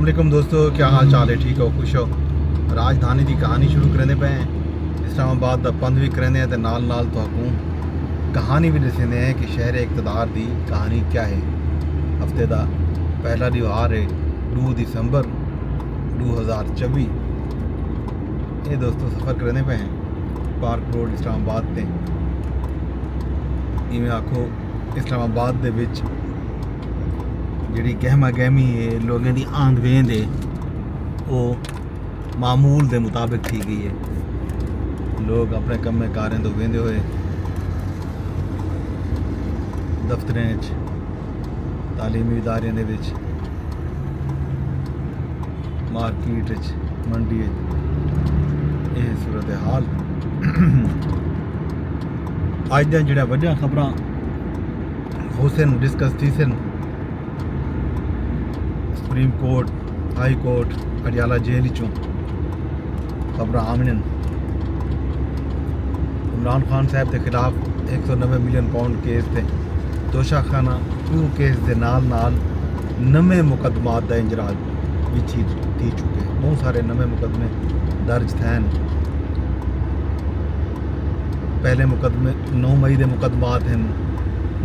वालेकुम दोस्तों, क्या हाल चाल है? ठीक हो, खुश हो? राजधानी की कहानी शुरू करने पे हैं। इस्लामाबाद का पंध भी करने हैं तो नाल नाल तो कहानी भी दसने हैं कि शहर इकतदार की कहानी क्या है। हफ्ते का पहला त्यौहार है 2 दिसंबर 2024। ये दोस्तों सफ़र करने पे हैं पार्क रोड इस्लामाबाद से। इवें आखो इस्लामाबाद दे विच जिहड़ी गहमा गहमी है, लोगों की आंद वेंद है, वो मामूल के मुताबिक थी गई है। लोग अपने कम्मे कारें तो वेंदे हुए दफ्तरें तालीमी इदारे दे विच, मार्केट मंडी यह सूरत हाल। अज दिन जो वड्डियां खबर हुसन डिस्कस थी सन। Supreme court, high court, Patiala jail चों खबर आमन। इमरान खान साहब के खिलाफ 190 मिलियन पाउंड केस थे। दोशाखाना 2 केस के नाल नाल नवे मुकदमात का इंजराज भी थी चुके। बहुत सारे नवे मुकदमे दर्ज थे। पहले मुकदमे 9 मई के मुकदमात हैं।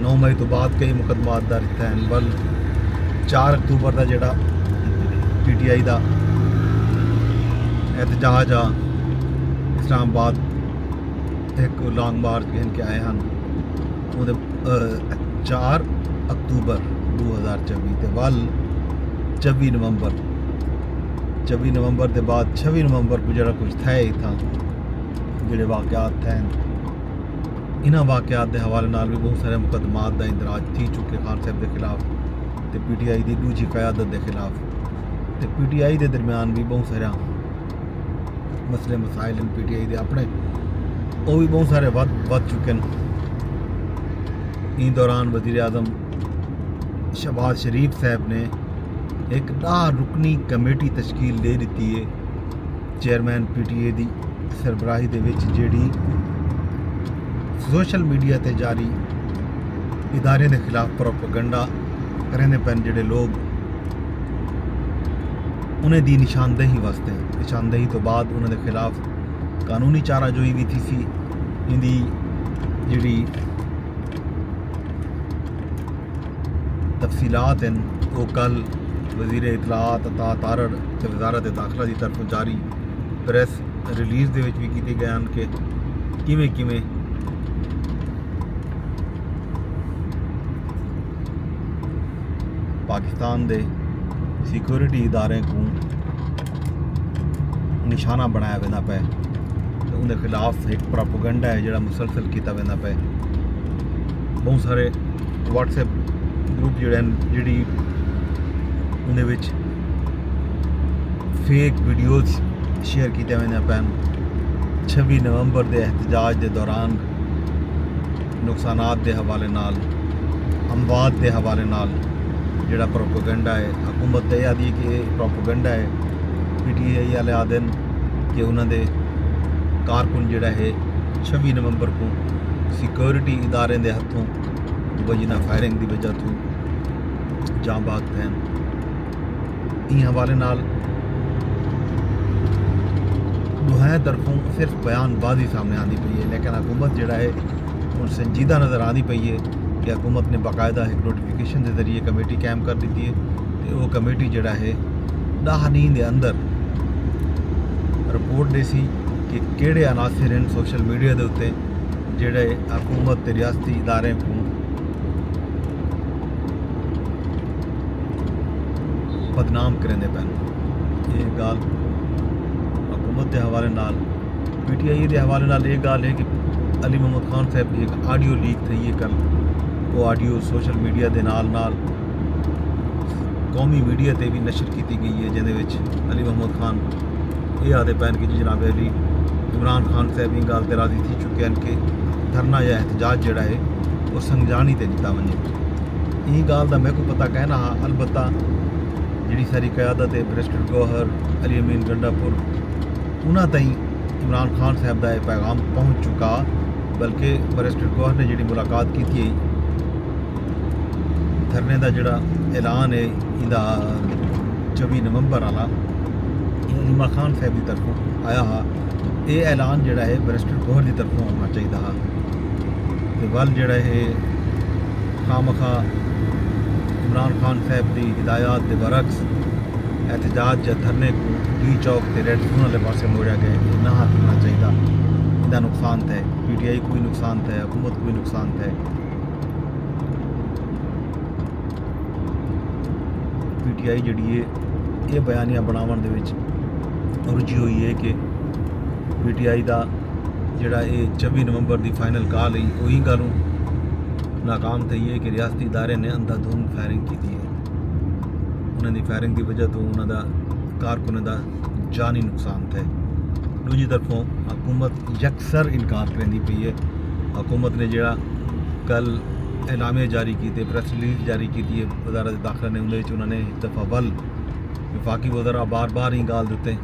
9 मई तो बाद कई मुकदमात दर्ज थे। बल 4 अक्तूबर का जोड़ा PTI का एहतजाज आ इस्लामाबाद एक लॉन्ग मार्च कहन के आए हैं। 4 अक्तूबर 2024 के वल 24 नवंबर के बाद 26 नवंबर को जरा कुछ थे ही था जोड़े वाक़यात थे। इन्होंने वाक़यात के हवाले नाल भी बहुत सारे मुकदमात का इंदराज थी चुके खान साहब के खिलाफ तो PTI की दूजी क्यादत के खिलाफ। तो PTI के दरम्यान भी बहुत सारा मसले मसाइल हैं। PTI के अपने वो भी बहुत सारे वध चुके हैं। इस दौरान वज़ीर आज़म शहबाज शरीफ साहब ने एक 10 रुकनी कमेटी तश्कील दे दी है चेयरमैन PTI की सरबराही दे विच, जिहड़ी सोशल मीडिया ते जारी इदारे के खिलाफ प्रोपेगेंडा करेंदे पैन जिहड़े लोग उन्हें दी निशानदेही वास्ते। निशानदेही तो बाद उन्होंने खिलाफ कानूनी चाराजोई भी थी सी। इनकी जिहड़ी तफसीलात हैं वो कल वज़ीर इतलात अता तारड़ ते वज़ारत दाखिला की तरफों जारी प्रेस रिलीज़ दे विच भी कीते गए हैं कि किवें किवें पाकिस्तान दे सिक्योरिटी इदारे को निशाना बनाया वेंदा पे। तो उनके खिलाफ एक प्रोपेगेंडा है जोड़ा मुसलसल किया वेंदा पे। बहुत सारे WhatsApp ग्रुप जोड़े जी उन्हें विच फेक वीडियोज़ शेयर किए वेंदे पैन। 26 नवंबर के एहतजाज के दौरान नुकसानात के हवाले नाल, अमवात के हवाले नाल जोड़ा प्रोपेगेंडा है, हुकूमत यह आदि कि प्रोपेगेंडा है। PTI वाले आदि कि उन्होंने कारकुन जोड़ा है 26 नवंबर को सिक्योरिटी इदारे के हथों वजना फायरिंग की वजह तो जाँ बाग थे। इन हवाले नाल दुहें तरफों सिर्फ बयानबाजी सामने आती पई है, लेकिन हुकूमत जोड़ा है हूँ संजीदा नज़र आती पई है कि हुकूमत ने बाकायदा एक नोटिफिकेशन के जरिए कमेटी कायम कर दी है। तो वो कमेटी जोड़ा है 10 दिन के अंदर रिपोर्ट देसी कि केड़े अनासर हैं सोशल मीडिया के उत्ते जोड़े हुकूमत के रियासती इदारे को बदनाम करेंदे पैन। ये गाल हुकूमत के हवाले नाल PTI के हवाले नाल ये गाल है कि अली मोहम्मद खान साहब की एक ऑडियो लीक थी है कल। वो ऑडियो सोशल मीडिया के नाल नाल कौमी मीडिया ते भी नशर की गई है, जिहदे अली मोहम्मद खान ये आदे पैन कि जनाब अली इमरान खान साहब इन गल ते राजी थी चुके हैं कि धरना या एहतजाज जोड़ा है वो संगजानी ते दिता वजे। इन गाल का मैं को पता कहना हाँ। अलबत्ता जी सारी क्यादत है बैरिस्टर गौहर, अली अमीन गंडापुर, उन्होंने तई इमरान खान साहब का यह पैगाम पहुँच चुका। बल्कि बैरिस्टर गौहर ने जी मुलाकात की थी धरने का जोड़ा ऐलान है इंदा 24 नवंबर वाला अलीमा खान साहब की तरफों आया हा। ये ऐलान जोड़ा है बैरिस्टर गौहर की तरफों होना चाहिए हा। तो वल जोड़ा है खामखा इमरान खान साहब की हिदायत के बरक्स एहतजाज या धरने को डी चौक से रेड जोन वाले पास मोड़ा गया, ये ना होना चाहिए। इसका नुकसान थे PTI को भी नुकसान थे, हुकूमत को भी नुकसान थे। PTI जी ये बयानिया बनावन दे विच रुझी हुई है कि PTI का जोड़ा ये 24 नवंबर की फाइनल कॉल आई वही गलों नाकाम थी है कि रियासती इदारे ने अंधाधुंध फायरिंग की है। उन्होंने फायरिंग की वजह तो उन्होंने कारकुन का जानी नुकसान थे। दूसरी तरफों हुकूमत यकसर इनकार करेंदी पई है। हुकूमत ने जोड़ा कल ऐलामिया जारी की, प्रेस रिलीज जारी की है वजारत दाखिला ने, उन्होंने एक दफ़ा वल विफाकी वज़रा बार बार ही गाल देते,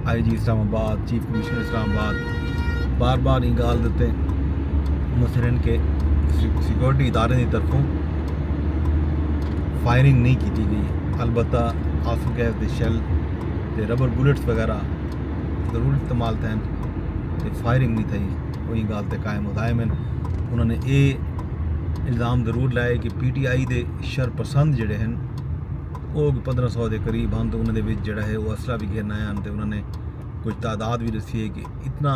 IG Islamabad, chief commissioner Islamabad बार बार ही गाल देते मसलन के सिक्योरिटी इदारे की तरफों फायरिंग नहीं की गई। अलबत्ता आंसू गैस के शैल ते रबर बुलेट्स वगैरह जरूर इस्तेमाल थे, फायरिंग नहीं थी। वही गाल ते कायम मुदायमन उन्होंने ये इल्ज़ाम ज़रूर लाए कि PTI के शरपसंद जोड़े हैं वो 1500 के करीब हैं। तो उन्होंने जोड़ा है वो असला भी घेरना है। तो उन्होंने कुछ तादाद भी दसी है कि इतना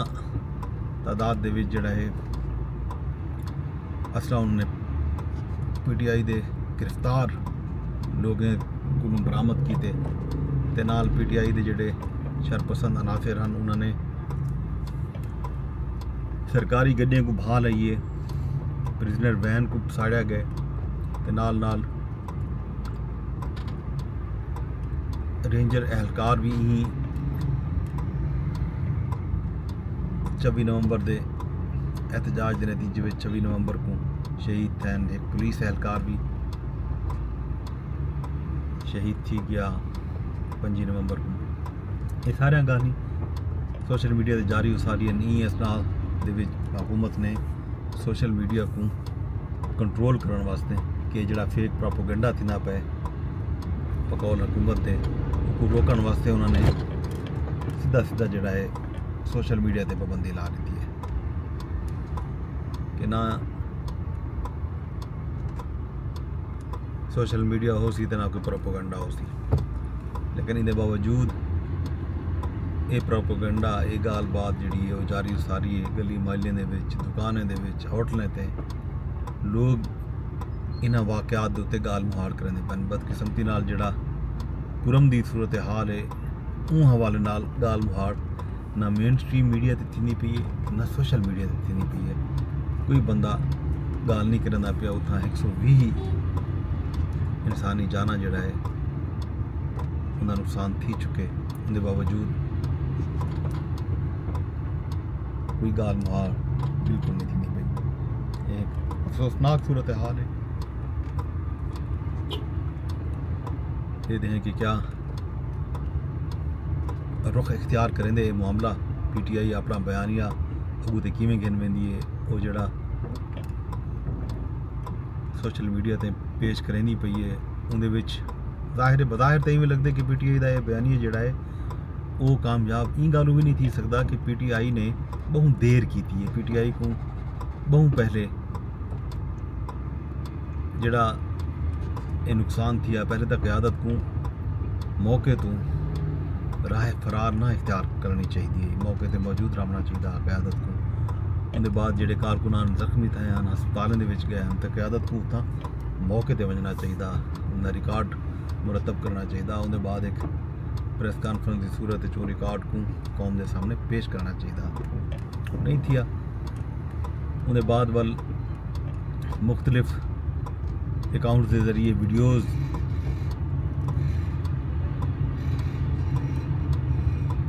तादाद के जोड़ा है असला उन्होंने PTI के गिरफ्तार लोगों को बरामद किए। नाल PTI के जोड़े शरपसंद अनासर हैं उन्होंने सरकारी गड्डियों को भा लईए, प्रिजनर वैन को साड़िया गए, नाल रेंजर एहलकार भी ही 24 नवंबर के एहतजाज के नतीजे में 24 नवंबर को शहीद थे। एक पुलिस एहलकार भी शहीद थी गया 25 नवंबर को। ये सारिया गाली सोशल मीडिया से जारी उसारी नहीं। इस नाल हुकूमत ने सोशल मीडिया को कंट्रोल करने वास्ते कि जोड़ा फेक प्रोपोगंडा थी ना पे बकौल हुकूमत के को रोकने वास्ते उन्होंने सीधा जोड़ा है सोशल मीडिया पर पाबंदी ला दी है कि ना सोशल मीडिया हो सी तो ना कोई प्रोपोगंडा हो सी। लेकिन इसके बावजूद ये प्रोपोगंडा ये गाल बात जी है वो जारी सारी है। गली महल्ले दुकानों के होटलों से लोग इन्होंने वाक़यात के उत्ते गाल मुहाड़ करेंगे पैन। बदकिस्मती नाल जोड़ा कुरम की सूरत हाल है उन हवाले नाल गाल मुहाड़ ना मेन स्ट्रीम मीडिया से थी पई है ना सोशल मीडिया से थी पई है। कोई बंदा गाल नहीं करना पिया। उतना 120 इंसानी जाना जोड़ा है उनका नुकसान थी चुके, उनके बावजूद कोई गाल मुहाड़ बिल्कुल नहीं थी पई। एक अफसोसनाक सूरत हाल है। कहते हैं कि क्या रुख इख्तियार करेंगे ये मामला। PTI अपना बयानिया अगू तो किमें गिन वेंदी है वो जोड़ा सोशल मीडिया ते पेश करेंदी पई है। उनदे विच बज़ाहिर तो इवें लगता कि PTI का यह बयानिया जोड़ा है वो कामयाब इन गलों भी नहीं थी सकता कि PTI ने बहुत देर की थी है। PTI को बहुत पहले जोड़ा ये नुकसान थी पहले तो क़यादत को मौके तो राह फरार ना इख्तियार करनी चाहिए, मौके पर मौजूद रहना चाहिए क़यादत को। उनके बाद जोड़े कारकुनान जख्मी थे हस्पतालों के गए हैं तो क़यादत को उतना मौके पर वजना चाहिए, उनका रिकॉर्ड मुरतब करना चाहिए। उनके बाद एक प्रेस कॉन्फ्रेंस की सूरत वो रिकॉर्ड को कौम के सामने पेश करना चाहिए, नहीं थिया। उनके बाद वल मुख्तलिफ अकाउंट के ज़रिए वीडियोज़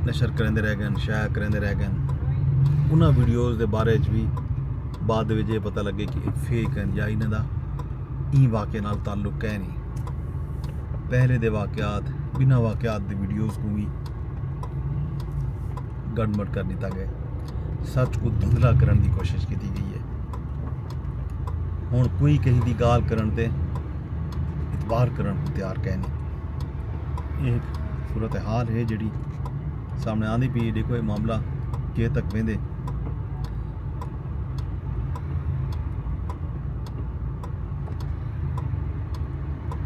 नशर करेंदे रह गए, शाया करेंदे रह गए। उन्होंने वीडियोज़ के बारे भी बाद में ये पता लगे कि फेक हैं या इन्हों का ई वाक़े नाल ताल्लुक है नहीं। पहले दे वाक़यात बिना वाक़यात के वीडियोज़ को भी गड़बड़ कर दिता गया, सच को धुंधला करने की कोशिश की गई है। हुण कोई कहीं की गाल करन ते इतबार करन को तैयार कह नहीं। ਇਹ सूरत हाल है जी सामने आंदी पी। देखो ये मामला के तक वेंदे।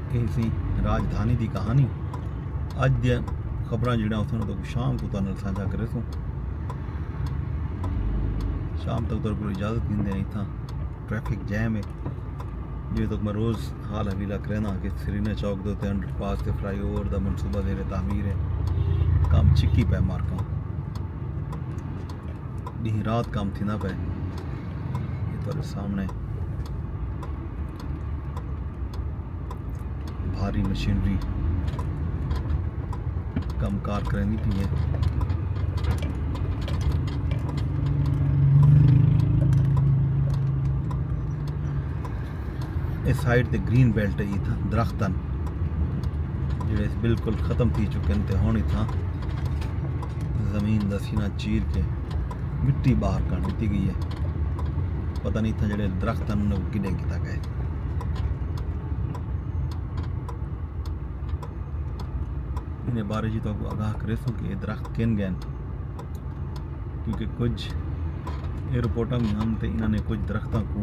ਇਹ ਸੀ राजधानी की कहानी। अज दी खबरां जिहड़ियां उत्थों तो शाम को तुहानू साझा करे सूं। शाम तक तुहानू कोई इजाज़त दिंदे नहीं था। ट्रैफिक जैम है जिस तक मैं रोज़ हाल हवीला करना कि श्रीनगर चौक के उत्ते अंडरपास से फ्लाईओवर का मनसूबा जेरे तामीर है। काम चिक्की पै मार्का डी रात काम थी ना पै। ये तुहाडे सामने भारी मशीनरी कामकार करनी पी है। इस साइड ते ग्रीन बेल्ट ही था दरख्तन जिहड़े बिल्कुल ख़त्म थी चुके हैं। तो हुण इत्थां ज़मीन दा सीना चीर के मिट्टी बाहर कर दी गई है। पता नहीं इत्थां जिहड़े दरख्त उन्हें किड्डे कीता गया। इन्हें बारे जी तो आगाह करे सो कि दरख्त किन गए क्योंकि कुछ ये रिपोर्टां भी हम तो इन्होंने कुछ दरख्तों को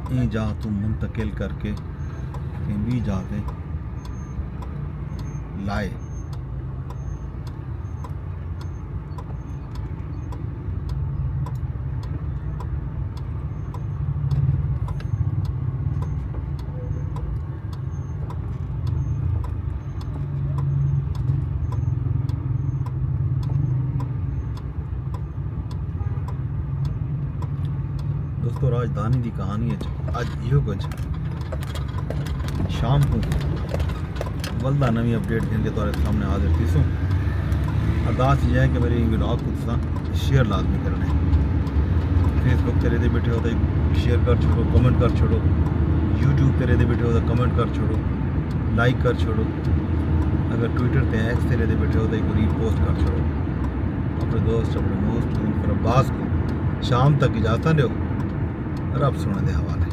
ई जा तो मुंतकिल करके कहीं भी जाके लाए। दोस्तों राजधानी की कहानी है अज यो कुछ शाम को वल्दा नवी अपडेट करके तुम्हारे सामने हाजिर थी सूँ। अरदास यह है कि मेरी व्लॉग को शेयर लाजमी करना है। फेसबुक तेरे दे बैठे हो तो शेयर कर छोड़ो, कमेंट कर छोड़ो। यूट्यूब तेरे दे बैठे हो तो कमेंट कर छोड़ो, लाइक कर छोड़ो। अगर ट्विटर ते एक्स तेरे दे बैठे हो तो एक रीपोस्ट कर छोड़ो। अपने दोस्त अपने मोस्ट अब्बास को शाम तक इजाज़त दो। रब सुने दे हवाले।